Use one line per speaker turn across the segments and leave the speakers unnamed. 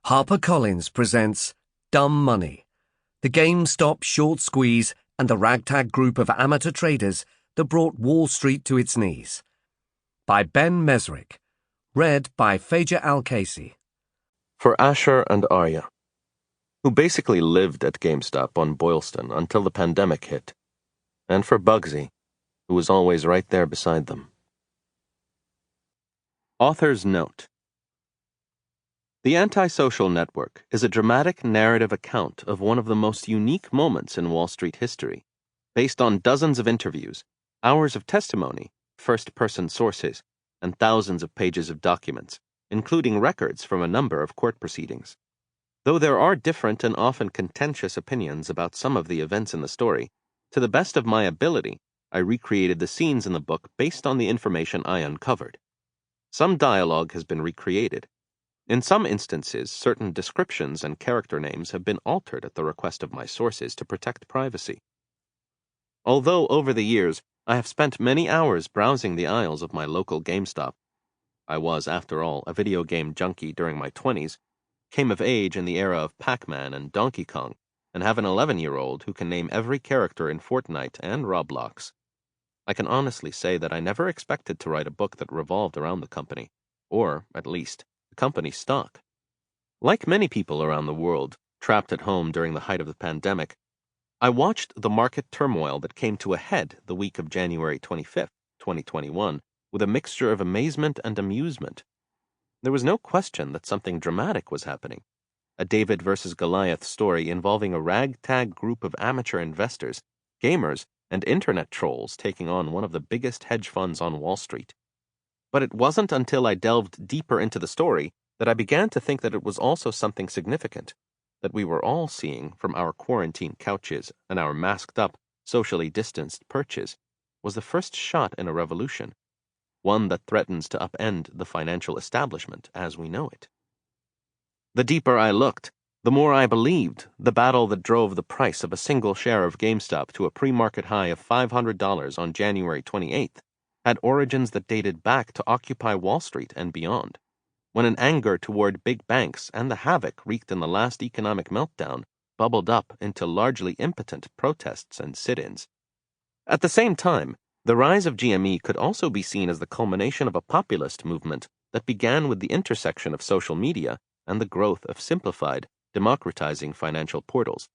HarperCollins presents Dumb Money, the GameStop short squeeze and the Ragtag group of amateur traders that brought Wall Street to its knees. By Ben Mezrich. Read by Fajer Al-Kaisi.
For Asher and Arya, who basically lived at GameStop on Boylston until the pandemic hit, and for Bugsy, who was always right there beside them. Author's Note: The Antisocial Network is a dramatic narrative account of one of the most unique moments in Wall Street history, based on dozens of interviews, hours of testimony, first-person sources, and thousands of pages of documents, including records from a number of court proceedings. Though there are different and often contentious opinions about some of the events in the story, to the best of my ability, I recreated the scenes in the book based on the information I uncovered. Some dialogue has been recreated. In some instances, certain descriptions and character names have been altered at the request of my sources to protect privacy. Although over the years, I have spent many hours browsing the aisles of my local GameStop. I was, after all, a video game junkie during my 20s, came of age in the era of Pac-Man and Donkey Kong, and have an 11-year-old who can name every character in Fortnite and Roblox. I can honestly say that I never expected to write a book that revolved around the company, or, at least, the company's stock. Like many people around the world, trapped at home during the height of the pandemic, I watched the market turmoil that came to a head the week of January 25th, 2021, with a mixture of amazement and amusement. There was no question that something dramatic was happening. A David versus Goliath story involving a ragtag group of amateur investors, gamers, and internet trolls taking on one of the biggest hedge funds on Wall Street. But it wasn't until I delved deeper into the story that I began to think that it was also something significant, that we were all seeing from our quarantine couches and our masked-up, socially distanced perches, was the first shot in a revolution, one that threatens to upend the financial establishment as we know it. The deeper I looked, the more I believed the battle that drove the price of a single share of GameStop to a pre-market high of $500 on January 28th had origins that dated back to Occupy Wall Street and beyond, when an anger toward big banks and the havoc wreaked in the last economic meltdown bubbled up into largely impotent protests and sit-ins. At the same time, the rise of GME could also be seen as the culmination of a populist movement that began with the intersection of social media and the growth of simplified, democratizing financial portals,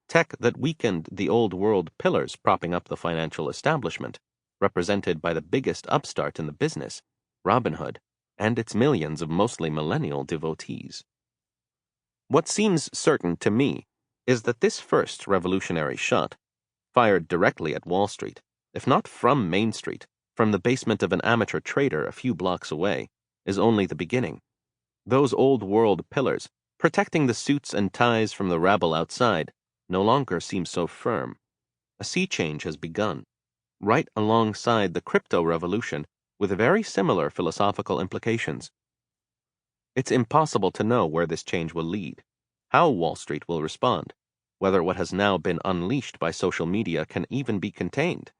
tech that weakened the old world pillars propping up the financial establishment, represented by the biggest upstart in the business, Robinhood, and its millions of mostly millennial devotees. What seems certain to me is that this first revolutionary shot, fired directly at Wall Street, if not from Main Street, from the basement of an amateur trader a few blocks away, is only the beginning. Those old-world pillars, protecting the suits and ties from the rabble outside, no longer seem so firm. A sea change has begun, right alongside the crypto revolution, with very similar philosophical implications. It's impossible to know where this change will lead, how Wall Street will respond, whether what has now been unleashed by social media can even be contained.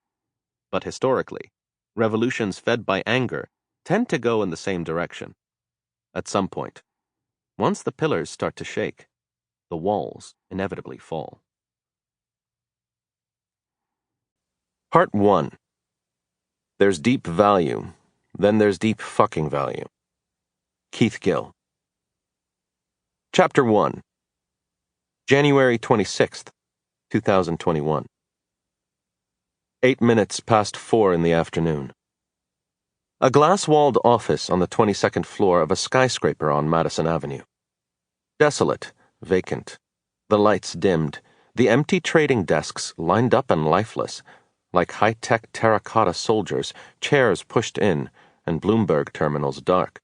But historically, revolutions fed by anger tend to go in the same direction. At some point, once the pillars start to shake, the walls inevitably fall. Part 1. There's deep value, then there's deep fucking value. Keith Gill. Chapter 1. January 26th, 2021. 8 minutes past 4 in the afternoon. A glass-walled office on the 22nd floor of a skyscraper on Madison Avenue. Desolate, vacant. The lights dimmed, the empty trading desks lined up and lifeless, like high-tech terracotta soldiers, chairs pushed in, and Bloomberg terminals dark.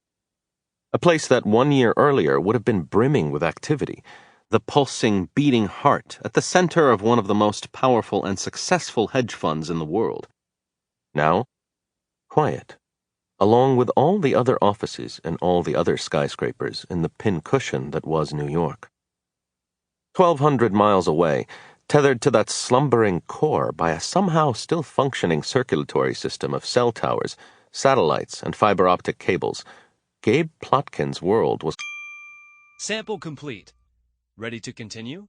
A place that 1 year earlier would have been brimming with activity, the pulsing, beating heart at the center of one of the most powerful and successful hedge funds in the world. Now, quiet, along with all the other offices and all the other skyscrapers in the pincushion that was New York. 1,200 miles away, tethered to that slumbering core by a somehow still functioning circulatory system of cell towers, satellites, and fiber optic cables, Gabe Plotkin's world was
Sample complete. Ready to continue?